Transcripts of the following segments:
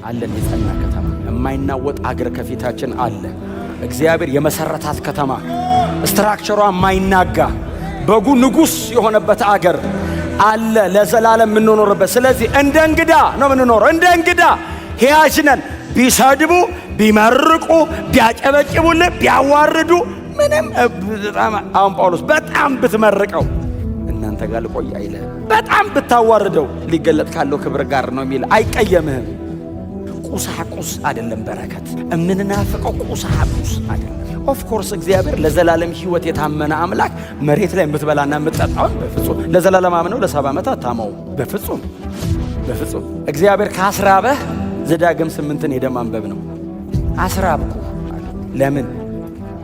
አለን የጸና ከተማ የማይናወጥ አገር ከፊታችን አለ። እግዚአብሔር የመሰረታት ከተማ ስትራክቸሯ የማይናጋ በጉ ንጉስ የሆነበት አገር አለ ለዘላለም የምንኖርበት። ስለዚህ እንደ እንግዳ ነው የምንኖረው። እንደ እንግዳ ሕያጅ ነን። ቢሰድቡ ቢመርቁ ቢያጨበጭቡልን ቢያዋርዱ ምንም አሁን ጳውሎስ በጣም ብትመርቀው እናንተ ጋር ልቆይ አይለ በጣም ብታዋርደው ሊገለጥ ካለው ክብር ጋር ነው የሚል አይቀየምህም። ቁሳቁስ አይደለም በረከት እምንናፍቀው ቁሳቁስ አይደለም። ኦፍ ኮርስ እግዚአብሔር ለዘላለም ሕይወት የታመነ አምላክ መሬት ላይ የምትበላና የምትጠጣው በፍጹም ለዘላለም አምነው ለ70 ዓመት አታማው በፍጹም በፍጹም። እግዚአብሔር ካስራበህ ዘዳግም 8ን ሄደህ ማንበብ ነው። አስራብኩ ለምን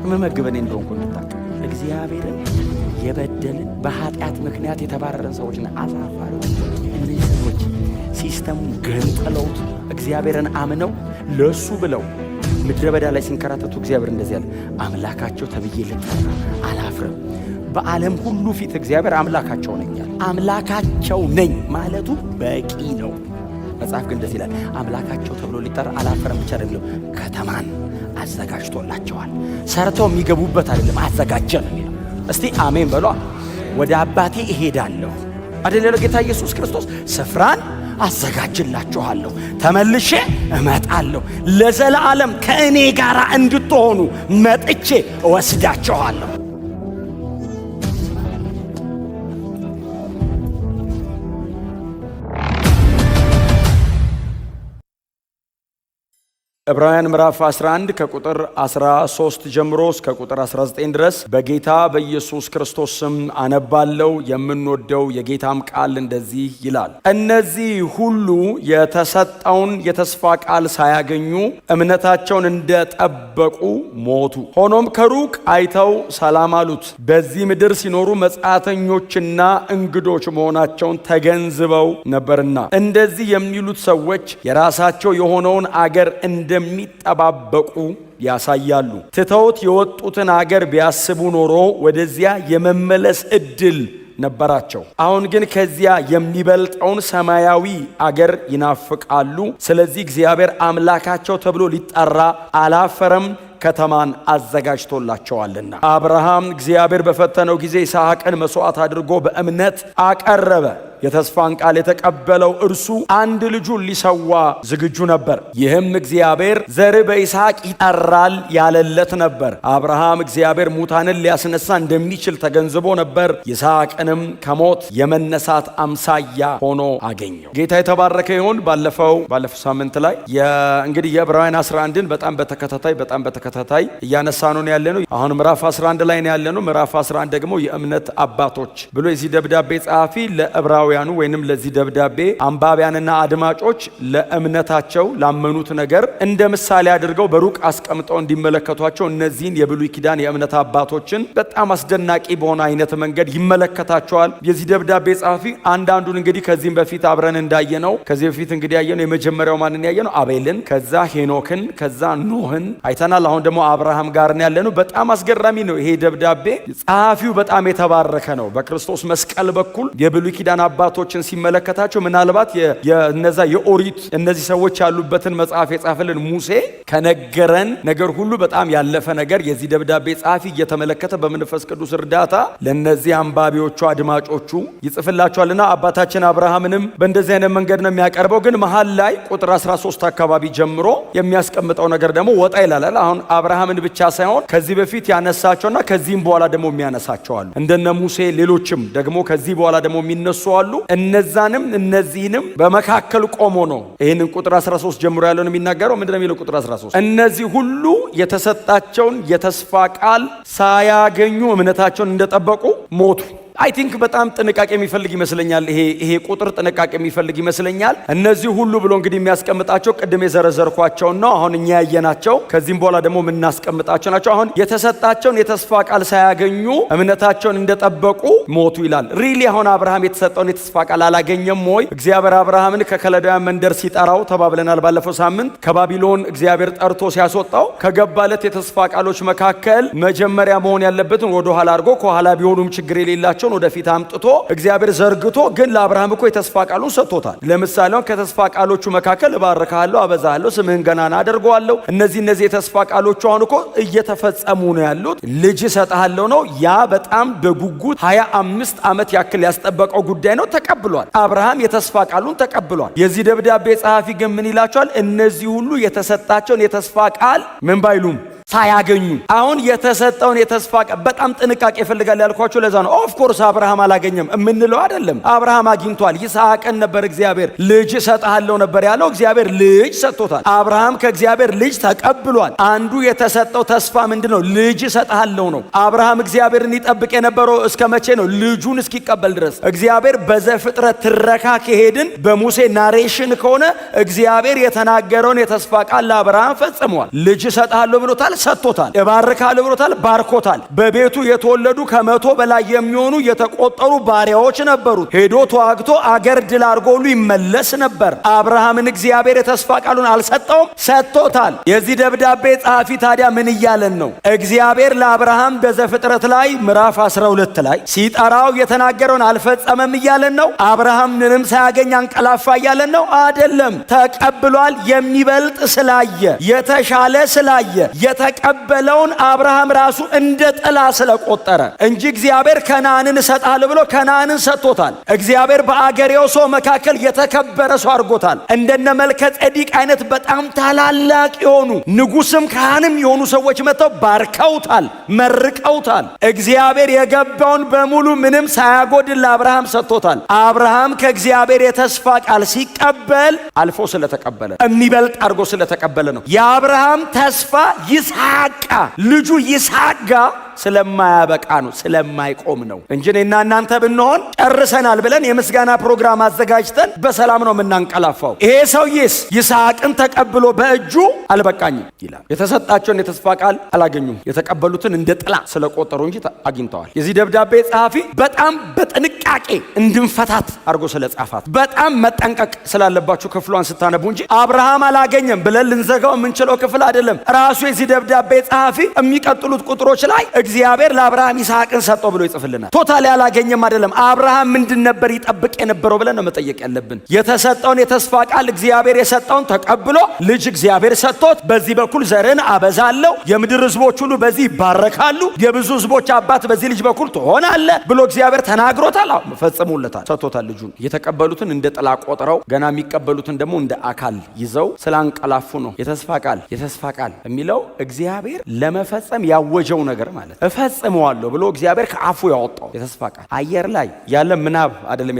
መመግበኔ እንደሆንኩ እንድታውቅ። እግዚአብሔርን የበደልን በኃጢአት ምክንያት የተባረረን ሰዎች ነን። አሳፋሪ እነዚህ ሰዎች ሲስተሙን ገንጥለውት እግዚአብሔርን አምነው ለሱ ብለው ምድረ በዳ ላይ ሲንከራተቱ እግዚአብሔር እንደዚህ ያለ አምላካቸው ተብዬ ልጠራ አላፍርም። በዓለም ሁሉ ፊት እግዚአብሔር አምላካቸው ነኝ ያለ አምላካቸው ነኝ ማለቱ በቂ ነው። መጽሐፍ ግን እንደዚህ ይላል አምላካቸው ተብሎ ሊጠራ አላፈረም ብቻ አይደለም ከተማን አዘጋጅቶላቸዋል። ሰርተው የሚገቡበት አይደለም አዘጋጀ ነው የሚለው። እስቲ አሜን በሏ። ወደ አባቴ እሄዳለሁ አይደለ ጌታ ኢየሱስ ክርስቶስ ስፍራን አዘጋጅላችኋለሁ ተመልሼ እመጣለሁ ለዘላለም ከእኔ ጋር እንድትሆኑ መጥቼ እወስዳችኋለሁ። ዕብራውያን ምዕራፍ 11 ከቁጥር 13 ጀምሮ እስከ ቁጥር 19 ድረስ በጌታ በኢየሱስ ክርስቶስ ስም አነባለው። የምንወደው የጌታም ቃል እንደዚህ ይላል። እነዚህ ሁሉ የተሰጠውን የተስፋ ቃል ሳያገኙ እምነታቸውን እንደጠበቁ ሞቱ። ሆኖም ከሩቅ አይተው ሰላም አሉት። በዚህ ምድር ሲኖሩ መጻተኞችና እንግዶች መሆናቸውን ተገንዝበው ነበርና እንደዚህ የሚሉት ሰዎች የራሳቸው የሆነውን አገር እንደሚጠባበቁ ያሳያሉ። ትተውት የወጡትን አገር ቢያስቡ ኖሮ ወደዚያ የመመለስ እድል ነበራቸው። አሁን ግን ከዚያ የሚበልጠውን ሰማያዊ አገር ይናፍቃሉ። ስለዚህ እግዚአብሔር አምላካቸው ተብሎ ሊጠራ አላፈረም፣ ከተማን አዘጋጅቶላቸዋልና። አብርሃም እግዚአብሔር በፈተነው ጊዜ ይስሐቅን መስዋዕት አድርጎ በእምነት አቀረበ። የተስፋን ቃል የተቀበለው እርሱ አንድ ልጁን ሊሰዋ ዝግጁ ነበር። ይህም እግዚአብሔር ዘር በይስሐቅ ይጠራል ያለለት ነበር። አብርሃም እግዚአብሔር ሙታንን ሊያስነሳ እንደሚችል ተገንዝቦ ነበር። ይስሐቅንም ከሞት የመነሳት አምሳያ ሆኖ አገኘው። ጌታ የተባረከ ይሁን። ባለፈው ሳምንት ላይ እንግዲህ የዕብራውያን 11ን በጣም በተከታታይ እያነሳነው ያለነው። አሁን ምዕራፍ 11 ላይ ነው ያለነው። ምዕራፍ 11 ደግሞ የእምነት አባቶች ብሎ የዚህ ደብዳቤ ጸሐፊ ለዕብራውያኑ ወይንም ለዚህ ደብዳቤ አንባቢያንና አድማጮች ለእምነታቸው ላመኑት ነገር እንደ ምሳሌ አድርገው በሩቅ አስቀምጠው እንዲመለከቷቸው እነዚህን የብሉይ ኪዳን የእምነት አባቶችን በጣም አስደናቂ በሆነ አይነት መንገድ ይመለከታቸዋል። የዚህ ደብዳቤ ጸሐፊ አንዳንዱን እንግዲህ ከዚህም በፊት አብረን እንዳየነው ከዚህ በፊት እንግዲህ ያየነው የመጀመሪያው ማንን ያየነው አቤልን፣ ከዛ ሄኖክን፣ ከዛ ኖህን አይተናል። አሁን ደግሞ አብርሃም ጋር ያለነው። በጣም አስገራሚ ነው ይሄ ደብዳቤ። ጸሐፊው በጣም የተባረከ ነው። በክርስቶስ መስቀል በኩል የብሉይ ኪዳን አባቶችን ሲመለከታቸው ምናልባት የነዛ የኦሪት እነዚህ ሰዎች ያሉበትን መጽሐፍ የጻፈልን ሙሴ ከነገረን ነገር ሁሉ በጣም ያለፈ ነገር የዚህ ደብዳቤ ጸሐፊ እየተመለከተ በመንፈስ ቅዱስ እርዳታ ለነዚህ አንባቢዎቹ አድማጮቹ ይጽፍላቸዋልና አባታችን አብርሃምንም በእንደዚህ አይነት መንገድ ነው የሚያቀርበው። ግን መሃል ላይ ቁጥር 13 አካባቢ ጀምሮ የሚያስቀምጠው ነገር ደግሞ ወጣ ይላል። አሁን አብርሃምን ብቻ ሳይሆን ከዚህ በፊት ያነሳቸውና ከዚህም በኋላ ደግሞ የሚያነሳቸው አሉ። እንደነ ሙሴ ሌሎችም ደግሞ ከዚህ በኋላ ደግሞ የሚነሱ አሉ። እነዛንም እነዚህንም በመካከል ቆሞ ነው ይህንን ቁጥር 13 ጀምሮ ያለውን የሚናገረው። ምንድነው የሚለው ቁጥር 13? እነዚህ ሁሉ የተሰጣቸውን የተስፋ ቃል ሳያገኙ እምነታቸውን እንደጠበቁ ሞቱ። አይ ቲንክ በጣም ጥንቃቄ የሚፈልግ ይመስለኛል። ይሄ ቁጥር ጥንቃቄ የሚፈልግ ይመስለኛል። እነዚህ ሁሉ ብሎ እንግዲህ የሚያስቀምጣቸው ቅድም የዘረዘርኳቸውን ነው። አሁን እኛ ያየናቸው ከዚህም በኋላ ደግሞ የምናስቀምጣቸው ናቸው። አሁን የተሰጣቸውን የተስፋ ቃል ሳያገኙ እምነታቸውን እንደጠበቁ ሞቱ ይላል። ሪሊ አሁን አብርሃም የተሰጠውን የተስፋ ቃል አላገኘም ወይ? እግዚአብሔር አብርሃምን ከከለዳውያን መንደር ሲጠራው ተባብለናል ባለፈው ሳምንት። ከባቢሎን እግዚአብሔር ጠርቶ ሲያስወጣው ከገባለት የተስፋ ቃሎች መካከል መጀመሪያ መሆን ያለበትን ወደ ኋላ አድርጎ ከኋላ ቢሆኑም ችግር የሌላቸው እጆቻቸውን ወደፊት አምጥቶ እግዚአብሔር ዘርግቶ ግን ለአብርሃም እኮ የተስፋ ቃሉን ሰጥቶታል። ለምሳሌ ከተስፋ ቃሎቹ መካከል እባርካለሁ፣ አበዛለሁ፣ ስምህን ገናና አደርገዋለሁ። እነዚህ የተስፋ ቃሎቹ አሁን እኮ እየተፈጸሙ ነው ያሉት። ልጅ እሰጥሃለሁ ነው። ያ በጣም በጉጉት 25 ዓመት ያክል ያስጠበቀው ጉዳይ ነው። ተቀብሏል። አብርሃም የተስፋ ቃሉን ተቀብሏል። የዚህ ደብዳቤ ጸሐፊ ግን ምን ይላቸዋል? እነዚህ ሁሉ የተሰጣቸውን የተስፋ ቃል ምን ባይሉም ሳያገኙ አሁን የተሰጠውን የተስፋ ቃል በጣም ጥንቃቄ ይፈልጋል ያልኳቸው ለዛ ነው። ኦፍ ኮርስ አብርሃም አላገኘም የምንለው አይደለም። አብርሃም አግኝቷል። ይስሐቅን ነበር እግዚአብሔር ልጅ እሰጥሃለሁ ነበር ያለው። እግዚአብሔር ልጅ ሰጥቶታል። አብርሃም ከእግዚአብሔር ልጅ ተቀብሏል። አንዱ የተሰጠው ተስፋ ምንድነው? ልጅ እሰጥሃለሁ ነው። አብርሃም እግዚአብሔርን ይጠብቅ የነበረው እስከ መቼ ነው? ልጁን እስኪቀበል ድረስ። እግዚአብሔር በዘፍጥረት ትረካ ከሄድን በሙሴ ናሬሽን ከሆነ እግዚአብሔር የተናገረውን የተስፋ ቃል ለአብርሃም ፈጽሟል። ልጅ እሰጥሃለሁ ብሎታል፣ ሰጥቶታል። እባርካለሁ ብሎታል፣ ባርኮታል። በቤቱ የተወለዱ 100 በላይ የሚሆኑ የተቆጠሩ ባሪያዎች ነበሩት። ሄዶ ተዋግቶ አገር ድል አድርጎ ሁሉ ይመለስ ነበር። አብርሃምን እግዚአብሔር የተስፋ ቃሉን አልሰጠውም? ሰጥቶታል። የዚህ ደብዳቤ ጸሐፊ ታዲያ ምን እያለን ነው? እግዚአብሔር ለአብርሃም በዘፍጥረት ላይ ምዕራፍ 12 ላይ ሲጠራው የተናገረውን አልፈጸመም እያለን ነው? አብርሃም ምንም ሳያገኝ አንቀላፋ እያለን ነው? አይደለም። ተቀብሏል። የሚበልጥ ስላየ፣ የተሻለ ስላየ የተቀበለውን አብርሃም ራሱ እንደ ጥላ ስለቆጠረ እንጂ እግዚአብሔር ከነዓንን እሰጥሃለሁ ብሎ ከነዓንን ሰጥቶታል። እግዚአብሔር በአገሬው ሰው መካከል የተከበረ ሰው አድርጎታል። እንደነ መልከ ጼዴቅ አይነት በጣም ታላላቅ የሆኑ ንጉስም ካህንም የሆኑ ሰዎች መጥተው ባርከውታል፣ መርቀውታል። እግዚአብሔር የገባውን በሙሉ ምንም ሳያጎድል ለአብርሃም ሰጥቶታል። አብርሃም ከእግዚአብሔር የተስፋ ቃል ሲቀበል አልፎ ስለተቀበለ የሚበልጥ አድርጎ ስለተቀበለ ነው። የአብርሃም ተስፋ ይስሐቅ ልጁ ይስሐቅ ጋር ስለማያበቃ ነው፣ ስለማይቆም ነው እንጂ እኔና እናንተ ብንሆን ጨርሰናል ብለን የምስጋና ፕሮግራም አዘጋጅተን በሰላም ነው የምናንቀላፋው። ይሄ ሰውዬስ ይስሐቅን ተቀብሎ በእጁ አልበቃኝም ይላል። የተሰጣቸውን የተስፋ ቃል አላገኙም። የተቀበሉትን እንደ ጥላ ስለቆጠሩ እንጂ አግኝተዋል። የዚህ ደብዳቤ ጸሐፊ በጣም በጥንቃቄ እንድንፈታት አድርጎ ስለጻፋት በጣም መጠንቀቅ ስላለባችሁ ክፍሏን ስታነቡ እንጂ አብርሃም አላገኘም ብለን ልንዘጋው የምንችለው ክፍል አይደለም። ራሱ የዚህ ደብዳቤ ጸሐፊ የሚቀጥሉት ቁጥሮች ላይ እግዚአብሔር ለአብርሃም ይስሐቅን ሰጠው ብሎ ይጽፍልናል። ቶታሊ አላገኘም አይደለም። አብርሃም ምንድን ነበር ይጠብቅ የነበረው ብለን ነው መጠየቅ ያለብን። የተሰጠውን የተስፋ ቃል እግዚአብሔር የሰጠውን ተቀብሎ ልጅ እግዚአብሔር ሰጥቶት በዚህ በኩል ዘርን አበዛለሁ፣ የምድር ህዝቦች ሁሉ በዚህ ይባረካሉ፣ የብዙ ህዝቦች አባት በዚህ ልጅ በኩል ትሆናለህ ብሎ እግዚአብሔር ተናግሮታል። ፈጽሞለታል፣ ሰጥቶታል ልጁን። የተቀበሉትን እንደ ጥላ ቆጥረው ገና የሚቀበሉትን ደግሞ እንደ አካል ይዘው ስላንቀላፉ ነው። የተስፋ ቃል የሚለው እግዚአብሔር ለመፈጸም ያወጀው ነገር ማለት እፈጽመዋለሁ ብሎ እግዚአብሔር ከአፉ ያወጣው የተስፋ ቃል አየር ላይ ያለ ምናብ አይደለም።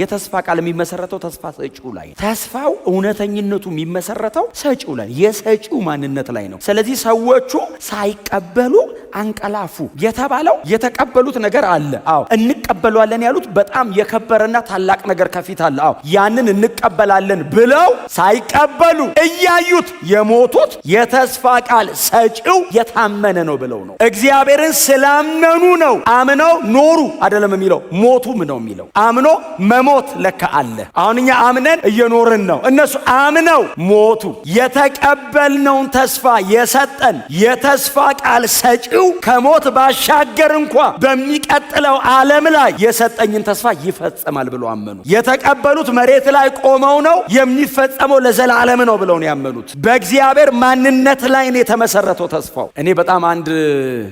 የተስፋ ቃል የሚመሰረተው ተስፋ ሰጪው ላይ፣ ተስፋው እውነተኝነቱ የሚመሰረተው ሰጪው ላይ፣ የሰጪው ማንነት ላይ ነው። ስለዚህ ሰዎቹ ሳይቀበሉ አንቀላፉ የተባለው የተቀበሉት ነገር አለ። አዎ እንቀበሏለን ያሉት በጣም የከበረና ታላቅ ነገር ከፊት አለ። አዎ ያንን እንቀበላለን ብለው ሳይቀበሉ እያዩት የሞቱት የተስፋ ቃል ሰጪው የታመነ ነው ብለው ነው። እግዚአብሔርን ስላመኑ ነው። አምነው ኖሩ አይደለም የሚለው፣ ሞቱም ነው የሚለው። አምኖ መሞት ለካ አለ። አሁን እኛ አምነን እየኖርን ነው። እነሱ አምነው ሞቱ። የተቀበልነውን ተስፋ የሰጠን የተስፋ ቃል ሰጪው ከሞት ባሻገር እንኳ በሚቀጥለው ዓለም ላይ የሰጠኝን ተስፋ ይፈጽማል ብሎ አመኑ። የተቀበሉት መሬት ላይ ቆመው ነው፣ የሚፈጸመው ለዘላለም ነው ብለው ነው ያመኑት። በእግዚአብሔር ማንነት ላይ ነው የተመሰረተው ተስፋው። እኔ በጣም አንድ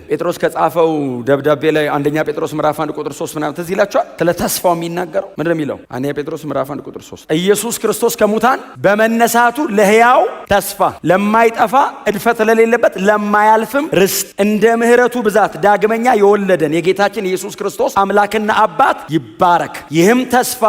ጴጥሮስ ከጻፈው ደብዳቤ ላይ አንደኛ ጴጥሮስ ምዕራፍ 1 ቁጥር 3 ምናምን ትዝ ይላችኋል። ስለ ተስፋው የሚናገረው ምንድነው የሚለው? አንደኛ ጴጥሮስ ምዕራፍ 1 ቁጥር 3 ኢየሱስ ክርስቶስ ከሙታን በመነሳቱ ለሕያው ተስፋ ለማይጠፋ እድፈት ለሌለበት ለማያልፍም ርስት እንደ ምሕረቱ ብዛት ዳግመኛ የወለደን የጌታችን ኢየሱስ ክርስቶስ አምላክና አባት ይባረክ። ይህም ተስፋ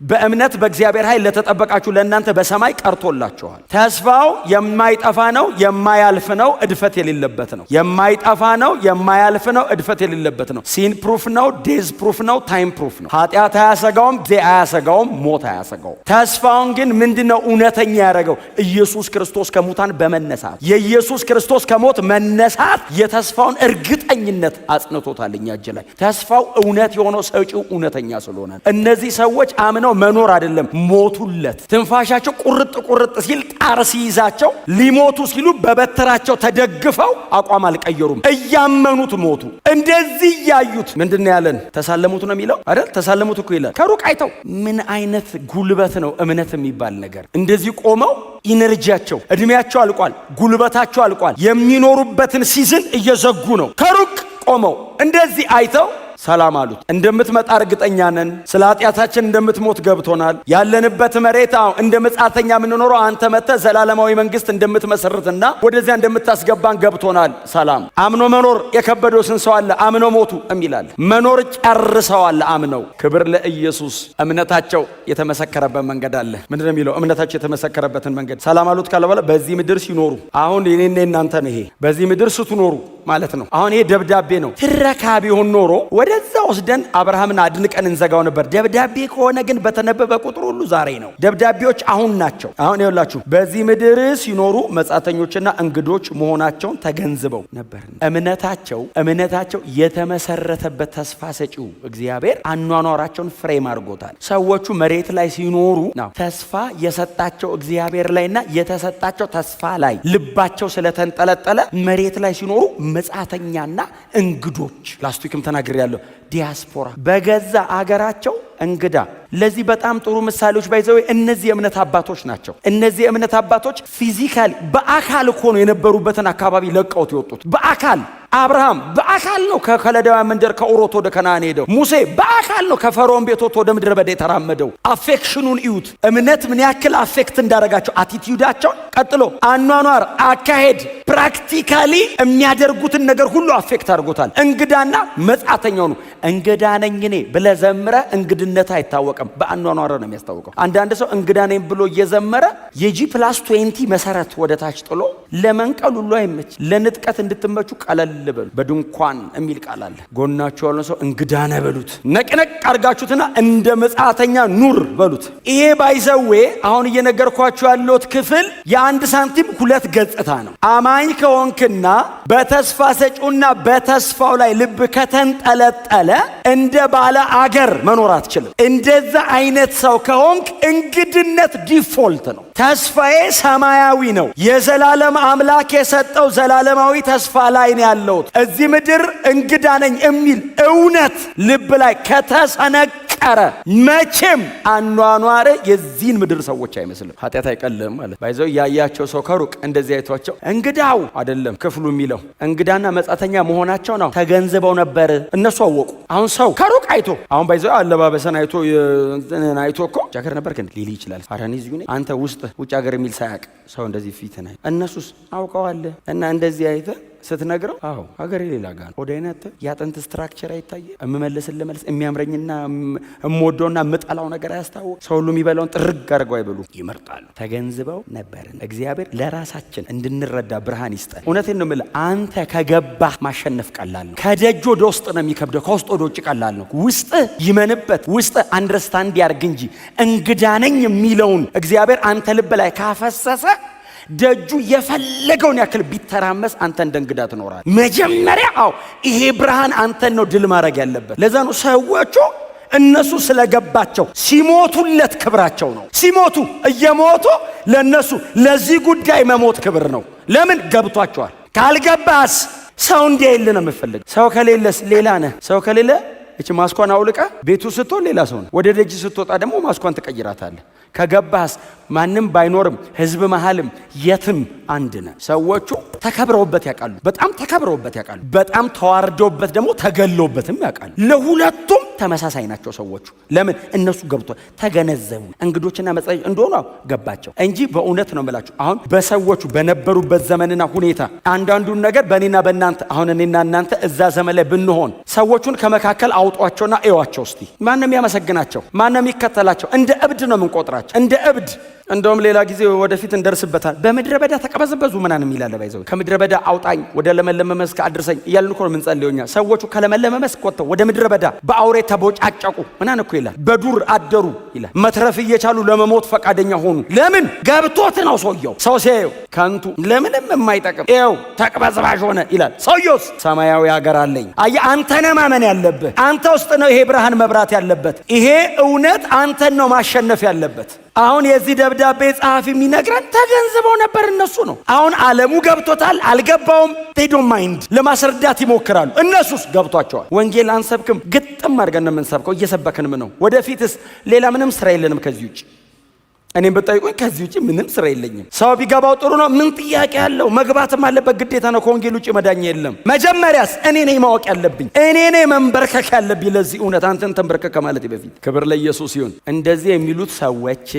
በእምነት በእግዚአብሔር ኃይል ለተጠበቃችሁ ለእናንተ በሰማይ ቀርቶላችኋል። ተስፋው የማይጠፋ ነው፣ የማያልፍ ነው፣ እድፈት የሌለበት ነው። የማይጠፋ ነው፣ የማያልፍ ነው፣ እድፈት የሌለበት ነው። ሲን ፕሩፍ ነው፣ ዴዝ ፕሩፍ ነው፣ ታይም ፕሩፍ ነው። ኃጢአት አያሰጋውም፣ ጊዜ አያሰጋውም፣ ሞት አያሰጋውም። ተስፋውን ግን ምንድነው እውነተኛ ያደረገው? ኢየሱስ ክርስቶስ ከሙታን በመነሳት የኢየሱስ ክርስቶስ ከሞት መነሳት የተስፋውን እርግጠኝነት አጽንቶታል እኛ እጅ ላይ። ተስፋው እውነት የሆነው ሰጪው እውነተኛ ስለሆነ እነዚህ ሰዎች አምነው ነው መኖር አይደለም ሞቱለት። ትንፋሻቸው ቁርጥ ሲል ጣር ሲይዛቸው ሊሞቱ ሲሉ በበትራቸው ተደግፈው አቋም አልቀየሩም፣ እያመኑት ሞቱ። እንደዚህ ያዩት ምንድነው ያለን? ተሳለሙት ነው የሚለው አይደል? ተሳለሙት እኮ ይላል። ከሩቅ አይተው ምን አይነት ጉልበት ነው እምነት የሚባል ነገር። እንደዚህ ቆመው ኢነርጂያቸው እድሜያቸው አልቋል፣ ጉልበታቸው አልቋል። የሚኖሩበትን ሲዝን እየዘጉ ነው። ከሩቅ ቆመው እንደዚህ አይተው ሰላም አሉት። እንደምትመጣ እርግጠኛ ነን። ስለ ኃጢአታችን እንደምትሞት ገብቶናል። ያለንበት መሬት እንደ መጻተኛ የምንኖረው አንተ መጥተህ ዘላለማዊ መንግስት እንደምትመሰርትና ወደዚያ እንደምታስገባን ገብቶናል። ሰላም። አምኖ መኖር የከበደው ስንት ሰው አለ? አምኖ ሞቱ እሚላል። መኖር ጨርሰዋል አምነው። ክብር ለኢየሱስ። እምነታቸው የተመሰከረበት መንገድ አለ። ምንድነው የሚለው? እምነታቸው የተመሰከረበትን መንገድ ሰላም አሉት ካለ በኋላ በዚህ ምድር ሲኖሩ፣ አሁን የኔና እናንተ ነው ይሄ። በዚህ ምድር ስትኖሩ ማለት ነው። አሁን ይሄ ደብዳቤ ነው። ትረካ ቢሆን ኖሮ ወደዛ ወስደን አብርሃምን አድንቀን እንዘጋው ነበር። ደብዳቤ ከሆነ ግን በተነበበ ቁጥር ሁሉ ዛሬ ነው። ደብዳቤዎች አሁን ናቸው። አሁን ይኸውላችሁ በዚህ ምድር ሲኖሩ መጻተኞችና እንግዶች መሆናቸውን ተገንዝበው ነበር። እምነታቸው የተመሰረተበት ተስፋ ሰጪው እግዚአብሔር አኗኗራቸውን ፍሬም አድርጎታል። ሰዎቹ መሬት ላይ ሲኖሩ ነው ተስፋ የሰጣቸው እግዚአብሔር ላይና የተሰጣቸው ተስፋ ላይ ልባቸው ስለተንጠለጠለ መሬት ላይ ሲኖሩ መጻተኛና እንግዶች ላስቲክም ተናግሬያለሁ። ዲያስፖራ በገዛ አገራቸው እንግዳ። ለዚህ በጣም ጥሩ ምሳሌዎች ባይዘው እነዚህ የእምነት አባቶች ናቸው። እነዚህ የእምነት አባቶች ፊዚካሊ በአካል እኮ ነው የነበሩበትን አካባቢ ለቀውት የወጡት። በአካል አብርሃም በአካል ነው ከከለዳውያን መንደር ከኡሮት ወደ ከነዓን ሄደው። ሙሴ በአካል ነው ከፈርዖን ቤት ወደ ምድረ በዳ የተራመደው። አፌክሽኑን እዩት። እምነት ምን ያክል አፌክት እንዳደረጋቸው አቲቲዩዳቸውን፣ ቀጥሎ አኗኗር፣ አካሄድ፣ ፕራክቲካሊ የሚያደርጉትን ነገር ሁሉ አፌክት አድርጎታል። እንግዳና መጻተኛው ነው። እንግዳ ነኝ እኔ ብለህ ዘምረህ እንግድነት አይታወቅም፣ በአኗኗር ነው የሚያስታውቀው። አንዳንድ ሰው እንግዳ ነኝ ብሎ እየዘመረ የጂ+20 መሰረት ወደ ታች ጥሎ ለመንቀል ሁሉ አይመች። ለንጥቀት እንድትመቹ ቀለል በሉ። በድንኳን የሚል ቃል አለ። ጎናችሁ ያለው ሰው እንግዳ ነህ በሉት። ነቅነቅ አድርጋችሁትና እንደ መጻተኛ ኑር በሉት። ይሄ ባይዘዌ አሁን እየነገርኳችሁ ያለሁት ክፍል የአንድ ሳንቲም ሁለት ገጽታ ነው። አማኝ ከሆንክና በተስፋ ሰጪውና በተስፋው ላይ ልብ ከተንጠለጠለ እንደ ባለ አገር መኖር አትችልም። እንደዛ አይነት ሰው ከሆንክ እንግድነት ዲፎልት ነው። ተስፋዬ ሰማያዊ ነው። የዘላለም አምላክ የሰጠው ዘላለማዊ ተስፋ ላይ ነው ያለሁት። እዚህ ምድር እንግዳ ነኝ የሚል እውነት ልብ ላይ ከተሰነቀረ መቼም አኗኗር የዚህን ምድር ሰዎች አይመስልም። ኃጢአት አይቀልም ማለት ባይዘው ያያቸው ሰው ከሩቅ እንደዚህ አይቷቸው እንግዳው አይደለም ክፍሉ የሚለው እንግዳና መጻተኛ መሆናቸው ነው ተገንዝበው ነበር። እነሱ አወቁ። አሁን ሰው ከሩቅ አይቶ አሁን ባይዘው አለባበሰን አይቶ እኮ ጃከር ነበር ግን ሊል ይችላል። አራኒዝ ይሁን አንተ ውስጥ ውጭ ሀገር የሚል ሳያቅ ሰው እንደዚህ ፊት ነው። እነሱስ አውቀዋል እና እንደዚህ አይተ ስትነግረው አዎ ሀገር ሌላ ጋር ወደ አይነት ያጥንት ስትራክቸር አይታየ እምመለስልህ የሚያምረኝና እምወደውና ምጠላው ነገር አያስታውቅ። ሰው ሁሉ የሚበላውን ጥርግ አድርገው አይበሉ ይመርጣሉ። ተገንዝበው ነበርን። እግዚአብሔር ለራሳችን እንድንረዳ ብርሃን ይስጠን። እውነቴን ነው የምልህ። አንተ ከገባህ ማሸነፍ ቀላል ነው። ከደጅ ወደ ውስጥ ነው የሚከብደው፣ ከውስጥ ወደ ውጭ ቀላል ነው። ውስጥ ይመንበት፣ ውስጥ አንደርስታንድ ያርግ እንጂ እንግዳ ነኝ የሚለውን እግዚአብሔር አንተ ልብ ላይ ካፈሰሰ ደጁ የፈለገውን ያክል ቢተራመስ አንተ እንደ እንግዳ ትኖራለህ። መጀመሪያ ይሄ ብርሃን አንተን ነው ድል ማድረግ ያለበት። ለዛ ነው ሰዎቹ እነሱ ስለገባቸው ሲሞቱለት ክብራቸው ነው። ሲሞቱ እየሞቱ ለነሱ ለዚህ ጉዳይ መሞት ክብር ነው። ለምን ገብቷቸዋል። ካልገባስ ሰው እንዲያይል ነው የምፈልግ። ሰው ከሌለስ ሌላ ነህ። ሰው ከሌለ እቺ ማስኳን አውልቀ ቤቱ ስትሆን ሌላ ሰው ነው። ወደ ደጅ ስትወጣ ደግሞ ማስኳን ትቀይራታለህ። ከገባስ ማንም ባይኖርም ህዝብ መሃልም የትም አንድ ነህ። ሰዎቹ ተከብረውበት ያውቃሉ። በጣም ተከብረውበት ያውቃሉ። በጣም ተዋርደውበት ደግሞ ተገለውበትም ያውቃሉ። ለሁለቱም ተመሳሳይ ናቸው ሰዎቹ። ለምን? እነሱ ገብቶ ተገነዘቡ። እንግዶችና መጻተኞች እንደሆኑ ገባቸው እንጂ በእውነት ነው የምላችሁ። አሁን በሰዎቹ በነበሩበት ዘመንና ሁኔታ አንዳንዱን ነገር በእኔና በእናንተ አሁን እኔና እናንተ እዛ ዘመን ላይ ብንሆን ሰዎቹን ከመካከል አውጧቸውና እዩዋቸው እስቲ። ማንም ያመሰግናቸው? ማንም ይከተላቸው? እንደ እብድ ነው የምንቆጥራቸው። እንደ እብድ እንደውም ሌላ ጊዜ ወደፊት እንደርስበታል። በምድረ በዳ ተቀበዘበዙ ምናንም ይላል ባይዘው። ከምድረ በዳ አውጣኝ ወደ ለመለመ መስክ አድርሰኝ እያልን እኮ ምን ጸልዮኛ። ሰዎቹ ከለመለመ መስክ ወጥተው ወደ ምድረ በዳ በአውሬ ተቦጫጨቁ ምናን እኮ ይላል። በዱር አደሩ ይላል። መትረፍ እየቻሉ ለመሞት ፈቃደኛ ሆኑ። ለምን? ገብቶት ነው ሰውየው። ሰው ሲያየው ከንቱ ለምንም የማይጠቅም ይኸው ተቅበዝባዥ ሆነ ይላል። ሰውየውስ ሰማያዊ ሀገር አለኝ። አየህ፣ አንተነ ማመን ያለብህ አንተ ውስጥ ነው። ይሄ ብርሃን መብራት ያለበት ይሄ እውነት አንተን ነው ማሸነፍ ያለበት። አሁን የዚህ ደብዳቤ ጸሐፊ የሚነግረን ተገንዝበው ነበር እነሱ ነው። አሁን ዓለሙ ገብቶታል አልገባውም they don't mind ለማስረዳት ይሞክራሉ። እነሱስ ገብቷቸዋል። ወንጌል አንሰብክም፣ ግጥም አድርገን ነው የምንሰብከው። እየሰበክንም ነው። ወደፊትስ ሌላ ምንም ስራ የለንም ከዚህ ውጭ። እኔም በጠይቁኝ ከዚህ ውጭ ምንም ስራ የለኝም። ሰው ቢገባው ጥሩ ነው። ምን ጥያቄ ያለው? መግባትም አለበት ግዴታ ነው። ከወንጌል ውጭ መዳኛ የለም። መጀመሪያስ እኔ ነኝ ማወቅ ያለብኝ፣ እኔ ነኝ መንበርከክ ያለብኝ ለዚህ እውነት። አንተን ተንበርከክ ከማለት በፊት ክብር ለኢየሱስ ይሁን። እንደዚህ የሚሉት ሰዎች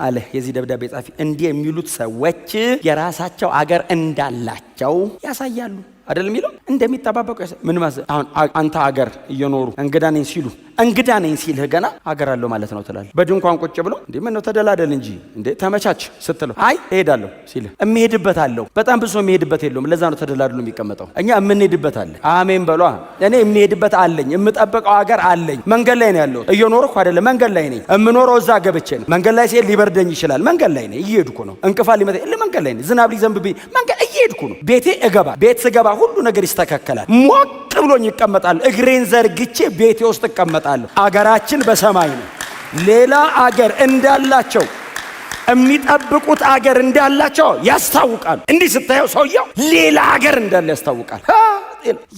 አለ የዚህ ደብዳቤ ጻፊ፣ እንዲህ የሚሉት ሰዎች የራሳቸው አገር እንዳላቸው ያሳያሉ። አይደል የሚለው እንደሚጠባበቁ ምን ማለት አሁን አንተ አገር እየኖሩ እንግዳ ነኝ ሲሉ እንግዳ ነኝ ሲልህ ገና አገር አለው ማለት ነው ትላለህ። በድንኳን ቁጭ ብሎ እንዴ ምን ነው ተደላደል እንጂ እንዴ ተመቻች ስትለው አይ እሄዳለሁ ሲልህ እምሄድበት አለው። በጣም ብዙ እምሄድበት የለውም። ለዛ ነው ተደላድሎ የሚቀመጠው። እኛ እምንሄድበት አለ። አሜን በሏ። እኔ እምሄድበት አለኝ፣ የምጠብቀው አገር አለኝ። መንገድ ላይ ነው ያለው። እየኖርኩ አይደለም፣ መንገድ ላይ ነኝ። እምኖረው እዛ ገብቼ ነው። መንገድ ላይ ሲሄድ ሊበርደኝ ይችላል። መንገድ ላይ ነኝ፣ እየሄድኩ ነው። እንቅፋት ሊመጣ መንገድ ላይ ነኝ። ዝናብ ሊዘንብብኝ መንገድ እየሄድኩ ነው። ቤቴ እገባ ቤት ስገባ ሁሉ ነገር ይስተካከላል። ሞቅ ብሎኝ ይቀመጣል። እግሬን ዘርግቼ ቤቴ ውስጥ እቀመጣለሁ። አገራችን በሰማይ ነው። ሌላ አገር እንዳላቸው የሚጠብቁት አገር እንዳላቸው ያስታውቃል። እንዲህ ስታየው ሰውየው ሌላ አገር እንዳለ ያስታውቃል።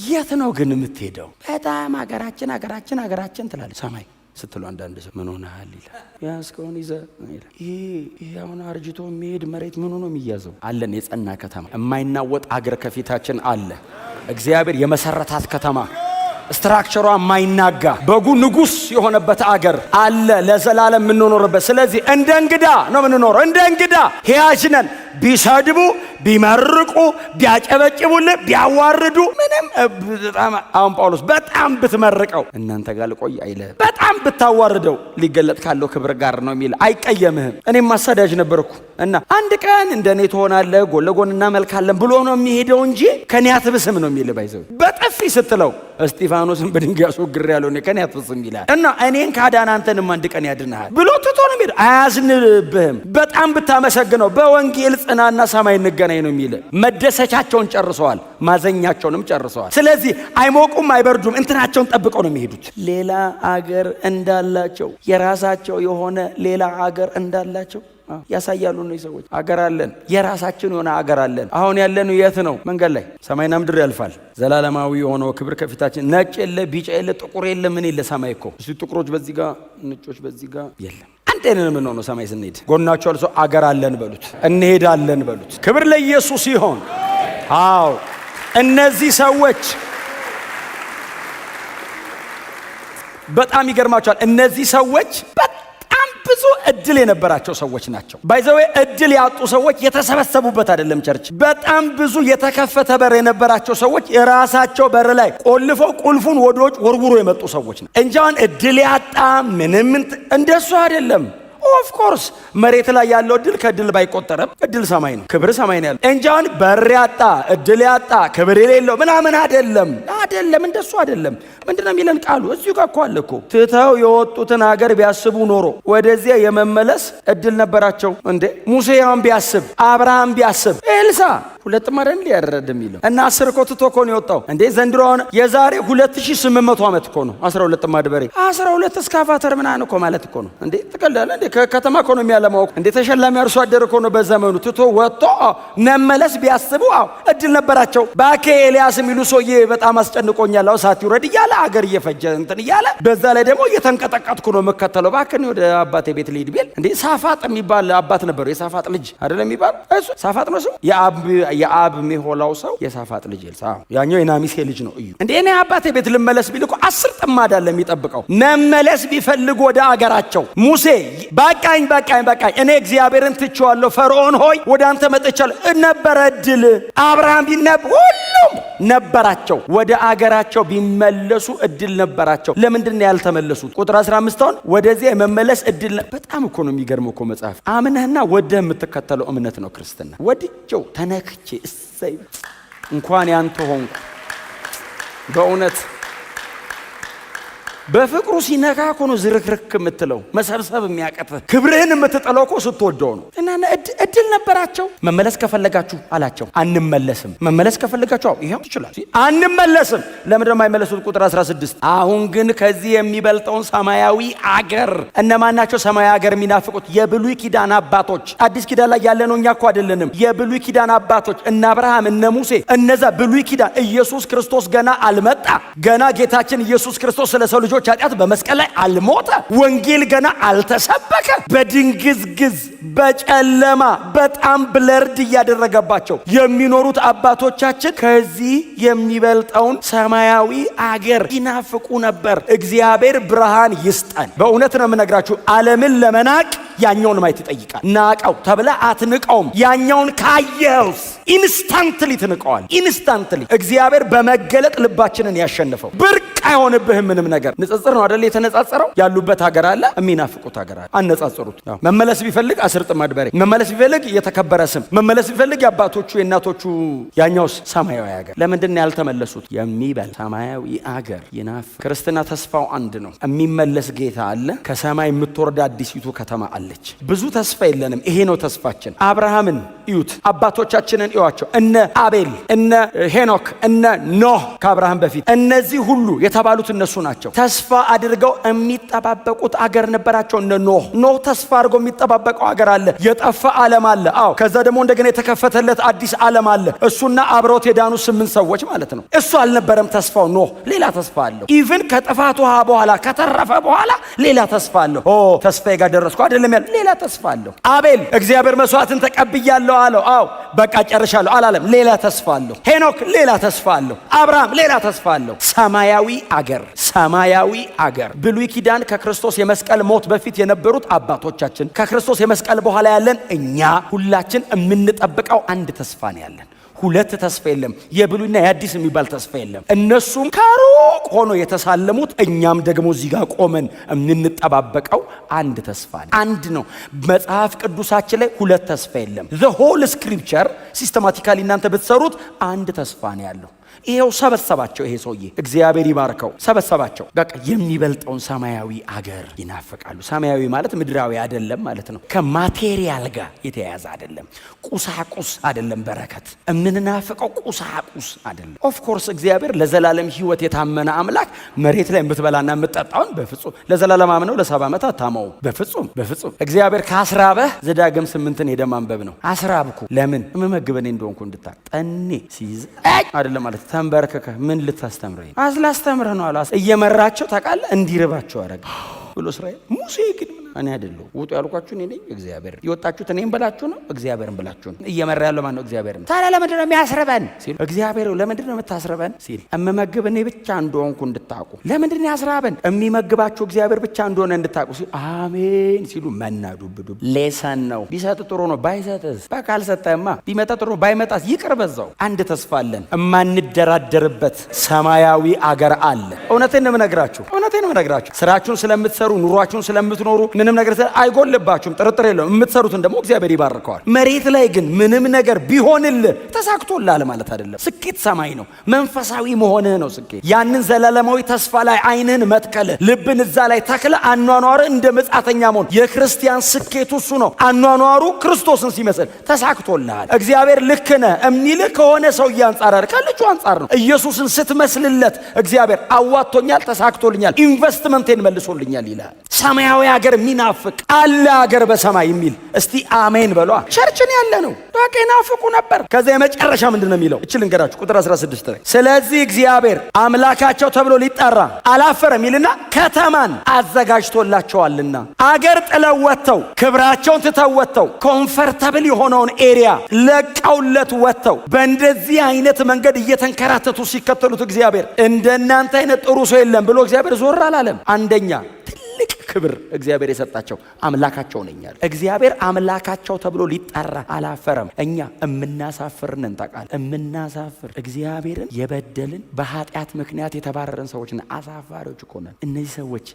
የት ነው ግን የምትሄደው? በጣም አገራችን አገራችን አገራችን ትላለህ። ሰማይ ስትሉ አንዳንድ ሰው ምን ሆነሃል ይላል። ያስከውን ይዘህ ይላል። ይሄ አሁን አርጅቶ የሚሄድ መሬት ምን ሆኖ የሚያዘው አለን። የጸና ከተማ የማይናወጥ አገር ከፊታችን አለ። እግዚአብሔር የመሰረታት ከተማ ስትራክቸሯ የማይናጋ በጉ ንጉስ የሆነበት አገር አለ ለዘላለም የምንኖርበት። ስለዚህ እንደ እንግዳ ነው የምንኖረው። እንደ እንግዳ ሕያጅ ነን። ቢሰድቡ ቢመርቁ ቢያጨበጭቡልህ ቢያዋርዱ ምንም አሁን ጳውሎስ በጣም ብትመርቀው እናንተ ጋር ልቆይ አይልህም። በጣም ብታዋርደው ሊገለጥ ካለው ክብር ጋር ነው የሚል አይቀየምህም። እኔም ማሳዳጅ ነበርኩ እና አንድ ቀን እንደኔ ትሆናለህ ጎን ለጎን እናመልካለን ብሎ ነው የሚሄደው እንጂ ከኔ አትብስም ነው የሚል ባይዘው። በጥፊ ስትለው እስጢፋኖስን በድንጋይ አስወግሬያለሁ እኔ ከኔ አትብስም ይላል እና እኔን ካዳን አንተንም አንድ ቀን ያድንሃል ብሎ ትቶ ነው የሚሄድ። አያዝንብህም። በጣም ብታመሰግነው በወንጌል ጽናና ሰማይ እንገናኝ ነው የሚል። መደሰቻቸውን ጨርሰዋል፣ ማዘኛቸውንም ጨርሰዋል። ስለዚህ አይሞቁም አይበርዱም፣ እንትናቸውን ጠብቀው ነው የሚሄዱት። ሌላ አገር እንዳላቸው የራሳቸው የሆነ ሌላ አገር እንዳላቸው ያሳያሉ። ነው ሰዎች አገር አለን፣ የራሳችን የሆነ አገር አለን። አሁን ያለነው የት ነው? መንገድ ላይ። ሰማይና ምድር ያልፋል፣ ዘላለማዊ የሆነው ክብር ከፊታችን። ነጭ የለ ቢጫ የለ ጥቁር የለ ምን የለ ሰማይ እኮ እሱ ጥቁሮች በዚህ ጋር ነጮች በዚህ ጋር የለም። አንድ አይነት ምን ነው ሰማይ ስንሄድ ጎናቸው አልሶ አገር አለን በሉት፣ እንሄዳለን በሉት። ክብር ለኢየሱስ ይሁን። አዎ እነዚህ ሰዎች በጣም ይገርማቸዋል። እነዚህ ሰዎች በጣም ብዙ እድል የነበራቸው ሰዎች ናቸው። ባይዘዌ እድል ያጡ ሰዎች የተሰበሰቡበት አይደለም ቸርች። በጣም ብዙ የተከፈተ በር የነበራቸው ሰዎች የራሳቸው በር ላይ ቆልፈው ቁልፉን ወደ ውጭ ወርውሮ የመጡ ሰዎች ነው እንጂ አሁን እድል ያጣ ምንም እንደሱ አይደለም። ኦፍ ኮርስ መሬት ላይ ያለው እድል ከእድል ባይቆጠረም እድል ሰማይ ነው፣ ክብር ሰማይ ነው ያለው እንጂ አሁን በር ያጣ እድል ያጣ ክብር የሌለው ምናምን አይደለም። እንደሱ አይደለም። ምንድነው የሚለን ቃሉ? እዚሁ ጋር እኮ አለ እኮ ትተው የወጡትን ሀገር ቢያስቡ ኖሮ ወደዚያ የመመለስ እድል ነበራቸው። እንዴ ሙሴ ያውን ቢያስብ፣ አብርሃም ቢያስብ፣ ኤልሳ ሁለት ማረን ሊያረድ የሚለው እና 10 እኮ ትቶ እኮ ነው የወጣው። እንዴ ዘንድሮ አሁን የዛሬ 2800 ዓመት እኮ ነው 12 ማድበሬ 12 እስካቫተር ምናምን እኮ ማለት እኮ ነው። እንዴ ትቀልዳለህ እንዴ? ከከተማ እኮ ነው የሚያለማው። እንዴ ተሸላሚ አርሶ አደር እኮ ነው በዘመኑ ትቶ ወጥቶ መመለስ ቢያስቡ እድል ነበራቸው። ባኬ ኤልያስ የሚሉ ሰውዬ በጣም አስጨንቆኛል እሳት ይውረድ እያለ አገር እየፈጀ እንትን እያለ በዛ ላይ ደግሞ እየተንቀጠቀጥኩ ነው መከተለው። ባክን ወደ አባቴ ቤት ልሂድ ቢል እንዴ ሳፋጥ የሚባል አባት ነበሩ። የሳፋጥ ልጅ አይደለም የሚባል እሱ ሳፋጥ ነው ስሙ። የአብ ሚሆላው ሰው የሳፋጥ ልጅ ኤልሳ፣ ያኛው የናሚሴ ልጅ ነው እዩ። እንዴ እኔ አባቴ ቤት ልመለስ ቢል እኮ 10 ጥማድ አለ የሚጠብቀው። መመለስ ቢፈልግ ወደ አገራቸው ሙሴ በቃኝ እኔ እግዚአብሔርን ትቼዋለሁ፣ ፈርዖን ሆይ ወደ አንተ መጥቻለሁ ነበረ እድል። አብርሃም ቢነብ ሁሉ ፍጹም ነበራቸው። ወደ አገራቸው ቢመለሱ እድል ነበራቸው። ለምንድን ያልተመለሱት? ቁጥር 15 አሁን ወደዚያ የመመለስ እድል በጣም እኮ ነው የሚገርመው እኮ መጽሐፍ። አምነህና ወደህ የምትከተለው እምነት ነው ክርስትና። ወድጄው ተነክቼ እሰይ እንኳን ያንተ ሆንኩ በእውነት በፍቅሩ ሲነካ እኮ ነው ዝርክርክ የምትለው መሰብሰብ የሚያቀጥህ ክብርህን የምትጠለው እኮ ስትወደው ነው። እና እድል ነበራቸው። መመለስ ከፈለጋችሁ አላቸው አንመለስም። መመለስ ከፈለጋችሁ ይሄው ይችላል። አንመለስም። ለምንድን ነው የማይመለሱት? ቁጥር 16 አሁን ግን ከዚህ የሚበልጠውን ሰማያዊ አገር። እነማን ናቸው ሰማያዊ አገር የሚናፍቁት? የብሉይ ኪዳን አባቶች። አዲስ ኪዳን ላይ ያለ ነው እኛ እኮ አይደለንም። የብሉይ ኪዳን አባቶች እነ አብርሃም እነ ሙሴ እነዛ ብሉይ ኪዳን። ኢየሱስ ክርስቶስ ገና አልመጣ። ገና ጌታችን ኢየሱስ ክርስቶስ ስለ ሰው ልጆች ኃጢአት በመስቀል ላይ አልሞተ። ወንጌል ገና አልተሰበከ። በድንግዝግዝ በጨለማ በጣም ብለርድ እያደረገባቸው የሚኖሩት አባቶቻችን ከዚህ የሚበልጠውን ሰማያዊ አገር ይናፍቁ ነበር። እግዚአብሔር ብርሃን ይስጠን። በእውነት ነው የምነግራችሁ፣ ዓለምን ለመናቅ ያኛውን ማየት ይጠይቃል። ናቀው ተብለ አትንቀውም። ያኛውን ካየውስ ኢንስታንትሊ ትንቀዋል። ኢንስታንትሊ እግዚአብሔር በመገለጥ ልባችንን ያሸንፈው። ብርቅ አይሆንብህም ምንም ነገር። ንጽጽር ነው አይደል? የተነጻጸረው ያሉበት ሀገር አለ፣ የሚናፍቁት ሀገር አለ። አነጻጽሩት። መመለስ ቢፈልግ አስር ጥማድ በሬ፣ መመለስ ቢፈልግ የተከበረ ስም፣ መመለስ ቢፈልግ የአባቶቹ የእናቶቹ ያኛውስ ሰማያዊ ሀገር። ለምንድን ነው ያልተመለሱት? የሚበል ሰማያዊ ሀገር ይናፍቅ። ክርስትና ተስፋው አንድ ነው። የሚመለስ ጌታ አለ። ከሰማይ የምትወርድ አዲሲቱ ከተማ አለች። ብዙ ተስፋ የለንም። ይሄ ነው ተስፋችን። አብርሃምን እዩት፣ አባቶቻችንን እዩዋቸው። እነ አቤል፣ እነ ሄኖክ፣ እነ ኖህ ከአብርሃም በፊት እነዚህ ሁሉ የተባሉት እነሱ ናቸው። ተስፋ አድርገው የሚጠባበቁት አገር ነበራቸው። እነ ኖህ ተስፋ አድርገው የሚጠባበቀው አገር አለ። የጠፋ ዓለም አለ። አዎ፣ ከዛ ደግሞ እንደገና የተከፈተለት አዲስ ዓለም አለ። እሱና አብረውት የዳኑ 8 ሰዎች ማለት ነው። እሱ አልነበረም ተስፋው። ኖህ ሌላ ተስፋ አለው። ኢቭን ከጥፋት ውሃ በኋላ ከተረፈ በኋላ ሌላ ተስፋ አለው። ተስፋዬ ጋር ደረስኩ አይደለም ያለ ሌላ ተስፋ አለው። አቤል እግዚአብሔር መስዋዕትን ተቀብያለሁ አለው። አዎ በቃ ጨርሻለሁ አላለም። ሌላ ተስፋ አለው። ሄኖክ ሌላ ተስፋ አለው። አብርሃም ሌላ ተስፋ አለው። ሰማያዊ አገር። ብሉይ ኪዳን ከክርስቶስ የመስቀል ሞት በፊት የነበሩት አባቶቻችን፣ ከክርስቶስ የመስቀል በኋላ ያለን እኛ ሁላችን የምንጠብቀው አንድ ተስፋ ነው ያለን። ሁለት ተስፋ የለም። የብሉይና የአዲስ የሚባል ተስፋ የለም። እነሱም ከሩቅ ሆኖ የተሳለሙት፣ እኛም ደግሞ እዚህ ጋር ቆመን የምንጠባበቀው አንድ ተስፋ ነው። አንድ ነው። መጽሐፍ ቅዱሳችን ላይ ሁለት ተስፋ የለም። ዘ ሆል ስክሪፕቸር ሲስተማቲካሊ እናንተ ብትሰሩት አንድ ተስፋ ነው ያለው። ይሄው ሰበሰባቸው። ይሄ ሰውዬ እግዚአብሔር ይባርከው፣ ሰበሰባቸው። በቃ የሚበልጠውን ሰማያዊ አገር ይናፍቃሉ። ሰማያዊ ማለት ምድራዊ አይደለም ማለት ነው። ከማቴሪያል ጋር የተያያዘ አይደለም። ቁሳቁስ አይደለም። በረከት የምንናፍቀው ቁሳቁስ አይደለም። ኦፍ ኮርስ እግዚአብሔር ለዘላለም ሕይወት የታመነ አምላክ መሬት ላይ የምትበላና የምትጠጣውን በፍጹም ለዘላለም አምነው ለ70 ዓመት አታማው። በፍጹም እግዚአብሔር ካስራበህ ዘዳግም 8ን ሄደህ ማንበብ ነው። አስራብኩ ለምን እመመግበኔ እንደሆንኩ እንድታቅ ጠኔ ሲይዝ አይደለም ማለት ተንበርከከ ምን ልታስተምረኝ? አስላስተምረህ ነው አላስ እየመራቸው ታውቃለህ፣ እንዲርባቸው አረጋ ብሎ እስራኤል። ሙሴ ግን እኔ አይደለሁ ውጡ ያልኳችሁ እኔ ነኝ እግዚአብሔር። የወጣችሁት እኔም ብላችሁ ነው እግዚአብሔርን ብላችሁ ነው። እየመራ ያለው ማን ነው? እግዚአብሔር ነው። ታዲያ ለምንድን ነው የሚያስረበን ሲል እግዚአብሔር ለምንድን ነው የምታስረበን ሲል እምመግብ እኔ ብቻ እንደሆንኩ እንድታውቁ። ለምንድን ነው ያስራበን? የሚመግባችሁ እግዚአብሔር ብቻ እንደሆነ እንድታውቁ ሲል አሜን ሲሉ መናዱ ብዱ ሌሰን ነው። ቢሰጥ ጥሩ ነው፣ ባይሰጥስ በቃ አልሰጠህማ። ቢመጣ ጥሩ ነው፣ ባይመጣስ ይቅር በዛው። አንድ ተስፋ አለን፣ እማንደራደርበት ሰማያዊ አገር አለ። እውነቴን ነው የምነግራችሁ። ስራችሁን ስለምትሰሩ ኑሯችሁን ስለምትኖሩ ምንም ነገር አይጎልባችሁም፣ ጥርጥር የለውም። የምትሰሩትን ደግሞ እግዚአብሔር ይባርከዋል። መሬት ላይ ግን ምንም ነገር ቢሆንልህ ተሳክቶልሃል ማለት አይደለም። ስኬት ሰማይ ነው። መንፈሳዊ መሆንህ ነው ስኬት። ያንን ዘላለማዊ ተስፋ ላይ አይንህን መትከል፣ ልብን እዛ ላይ ተክለ አኗኗር እንደ መጻተኛ መሆን። የክርስቲያን ስኬቱ እሱ ነው። አኗኗሩ ክርስቶስን ሲመስል ተሳክቶልሃል። እግዚአብሔር ልክ ነህ የሚልህ ከሆነ ሰውዬ አንጻር አይደል፣ ከልጁ አንጻር ነው። ኢየሱስን ስትመስልለት እግዚአብሔር አዋጥቶኛል፣ ተሳክቶልኛል፣ ኢንቨስትመንቴን መልሶልኛል ይላል። ሰማያዊ ሀገር የሚናፍቅ አለ ሀገር በሰማይ የሚል እስቲ አሜን በሏ። ቸርችን ያለ ነው በቃ ይናፍቁ ነበር። ከዛ የመጨረሻ ምንድን ነው የሚለው? እችል እንገራችሁ ቁጥር 16 ላይ ስለዚህ እግዚአብሔር አምላካቸው ተብሎ ሊጠራ አላፈረም ይልና ከተማን አዘጋጅቶላቸዋልና አገር ጥለው ወጥተው ክብራቸውን ትተው ወጥተው ኮምፈርተብል የሆነውን ኤሪያ ለቀውለት ወጥተው በእንደዚህ አይነት መንገድ እየተንከራተቱ ሲከተሉት እግዚአብሔር እንደናንተ አይነት ጥሩ ሰው የለም ብሎ እግዚአብሔር ዞር አላለም። አንደኛ ትልቅ ክብር እግዚአብሔር የሰጣቸው አምላካቸው ነኝ አለ። እግዚአብሔር አምላካቸው ተብሎ ሊጠራ አላፈረም። እኛ እምናሳፍርን እንታቃለን። እምናሳፍር እግዚአብሔርን የበደልን በኃጢአት ምክንያት የተባረረን ሰዎች ነን። አሳፋሪዎች እኮ ነን። እነዚህ ሰዎች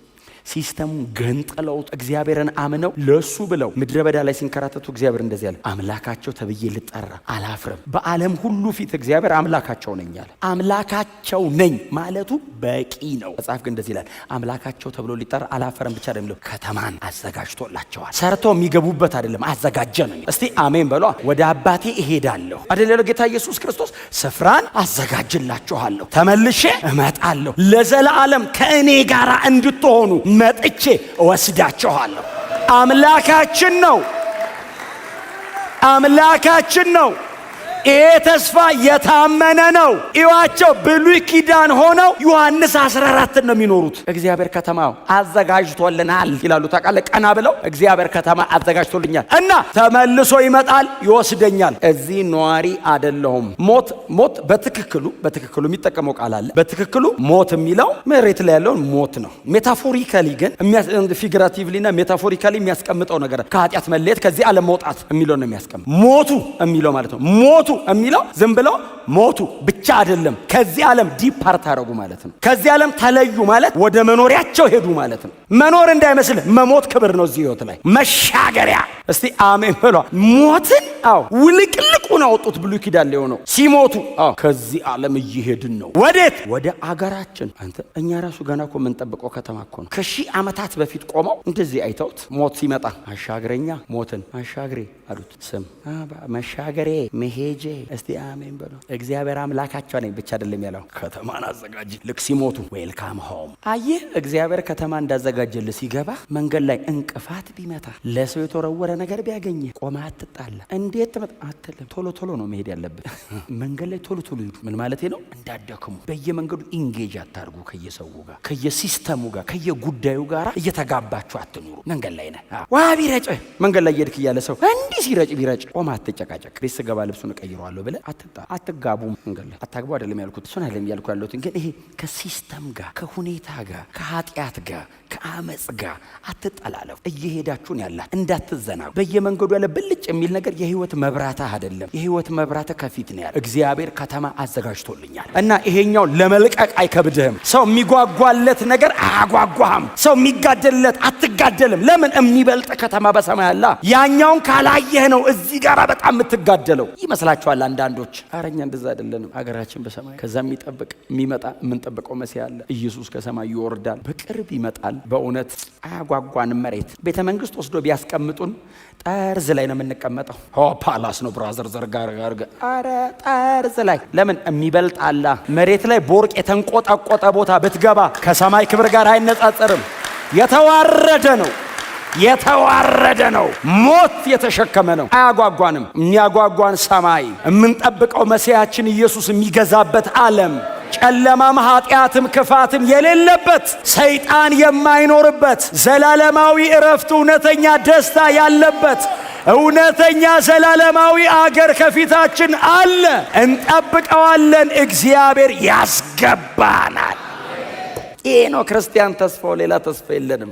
ሲስተሙን ገንጥለው እግዚአብሔርን አምነው ለሱ ብለው ምድረ በዳ ላይ ሲንከራተቱ እግዚአብሔር እንደዚህ ያለ አምላካቸው ተብዬ ልጠራ አላፍርም። በዓለም ሁሉ ፊት እግዚአብሔር አምላካቸው ነኝ አለ። አምላካቸው ነኝ ማለቱ በቂ ነው። መጽሐፍ ግን እንደዚህ ይላል፣ አምላካቸው ተብሎ ሊጠራ አላፈርም ብቻ አይደለም፣ ከተማን አዘጋጅቶላቸዋል። ሰርተው የሚገቡበት አይደለም፣ አዘጋጀ ነው። እስቲ አሜን በሏ። ወደ አባቴ እሄዳለሁ አይደለ ጌታ ኢየሱስ ክርስቶስ፣ ስፍራን አዘጋጅላችኋለሁ፣ ተመልሼ እመጣለሁ፣ ለዘላለም ከእኔ ጋር እንድትሆኑ መጥቼ እወስዳችኋለሁ። አምላካችን ነው። አምላካችን ነው። ይሄ ተስፋ የታመነ ነው። ይዋቸው ብሉይ ኪዳን ሆነው ዮሐንስ 14 ነው የሚኖሩት። እግዚአብሔር ከተማው አዘጋጅቶልናል ይላሉ። ታውቃለህ፣ ቀና ብለው እግዚአብሔር ከተማ አዘጋጅቶልኛል እና ተመልሶ ይመጣል ይወስደኛል። እዚህ ነዋሪ አይደለሁም። ሞት በትክክሉ የሚጠቀመው ቃል አለ። በትክክሉ ሞት የሚለው መሬት ላይ ያለውን ሞት ነው። ሜታፎሪካሊ ግን ፊግራቲቭሊና ሜታፎሪካሊ የሚያስቀምጠው ነገር ከኃጢአት መለየት ከዚህ ዓለም መውጣት የሚለው ነው የሚያስቀምጥ። ሞቱ የሚለው ማለት ነው። ሞቱ የሚለው ዝም ብለው ሞቱ ብቻ አይደለም፣ ከዚህ ዓለም ዲፓርት አደረጉ ማለት ነው። ከዚህ ዓለም ተለዩ ማለት ወደ መኖሪያቸው ሄዱ ማለት ነው። መኖር እንዳይመስል መሞት ክብር ነው እዚህ ህይወት ላይ መሻገሪያ። እስቲ አሜን ብሏ። ሞትን ውልቅልቁን አወጡት። ብሉይ ኪዳን ላይ ሆነው ሲሞቱ ከዚህ ዓለም እየሄድን ነው። ወዴት? ወደ አገራችን። አንተ እኛ ራሱ ገና እኮ የምንጠብቀው ከተማ እኮ ነው። ከሺህ ዓመታት በፊት ቆመው እንደዚህ አይተውት ሞት ሲመጣ አሻግረኛ ሞትን አሻግሬ አሉት። ስም መሻገሬ መሄጄ። እስቲ አሜን በሉ። እግዚአብሔር አምላካቸው ነኝ ብቻ አይደለም ያለው፣ ከተማን አዘጋጅ። ልክ ሲሞቱ ዌልካም ሆም። አየህ እግዚአብሔር ከተማ እንዳዘጋጀልህ ሲገባ መንገድ ላይ እንቅፋት ቢመታ፣ ለሰው የተወረወረ ነገር ቢያገኝ ቆማ አትጣላ። እንዴት ተመጣ አትልም። ቶሎ ነው መሄድ ያለብህ። መንገድ ላይ ቶሎ ይሄዱ። ምን ማለት ነው? እንዳደክሙ በየመንገዱ ኢንጌጅ አታርጉ። ከየሰው ጋር ከየሲስተሙ ጋር ከየጉዳዩ ጋር እየተጋባችሁ አትኑሩ። መንገድ ላይ ነህ ዋ ቢረጭ መንገድ ላይ እየሄድክ እያለ ሰው እንዲህ ሲረጭ ቆማ አትጨቃጨቅ። ቤት ስገባ ልብሱን እቀይረዋለሁ ብለህ አትጋቡ። መንገድ ላይ አታግቡ አይደለም ያልኩት፣ እሱን አይደለም ያልኩ ያለሁት። ግን ይሄ ከሲስተም ጋር ከሁኔታ ጋር ከኃጢአት ጋር ከአመጽ ጋር አትጠላለፉ። እየሄዳችሁን ያላችሁ እንዳትዘናጉ። በየመንገዱ ያለ ብልጭ የሚል ነገር የህይወት መብራትህ አይደለም። የህይወት መብራትህ ከፊት ነው ያለ። እግዚአብሔር ከተማ አዘጋጅቶልኛል እና ይሄኛው ለመልቀቅ አይከብድህም። ሰው የሚጓጓለት ነገር አያጓጓህም። ሰው የሚጋደልለት አትጋደልም። ለምን? የሚበልጥ ከተማ በሰማይ አለ። ያኛውን ካላየህ ነው እዚህ ጋር በጣም የምትጋደለው ይመስላችኋል አንዳንዶች። አረኛ እንደዛ አይደለንም። ሀገራችን በሰማይ ከዛ የሚመጣ የምንጠብቀው መሲህ አለ። ኢየሱስ ከሰማይ ይወርዳል፣ በቅርብ ይመጣል። በእውነት አያጓጓንም። መሬት ቤተ መንግስት ወስዶ ቢያስቀምጡን ጠርዝ ላይ ነው የምንቀመጠው። ፓላስ ነው ብራዘር ዘርጋር አረ ጠርዝ ላይ ለምን? የሚበልጥ አለ። መሬት ላይ ቦርቅ የተንቆጣቆጠ ቦታ ብትገባ ከሰማይ ክብር ጋር አይነጻጸርም። የተዋረደ ነው። ሞት የተሸከመ ነው። አያጓጓንም። የሚያጓጓን ሰማይ፣ የምንጠብቀው መሲያችን ኢየሱስ የሚገዛበት ዓለም፣ ጨለማም ኃጢአትም ክፋትም የሌለበት፣ ሰይጣን የማይኖርበት፣ ዘላለማዊ እረፍት፣ እውነተኛ ደስታ ያለበት እውነተኛ ዘላለማዊ አገር ከፊታችን አለ። እንጠብቀዋለን። እግዚአብሔር ያስገባናል። ይሄ ነው ክርስቲያን ተስፋው። ሌላ ተስፋ የለንም።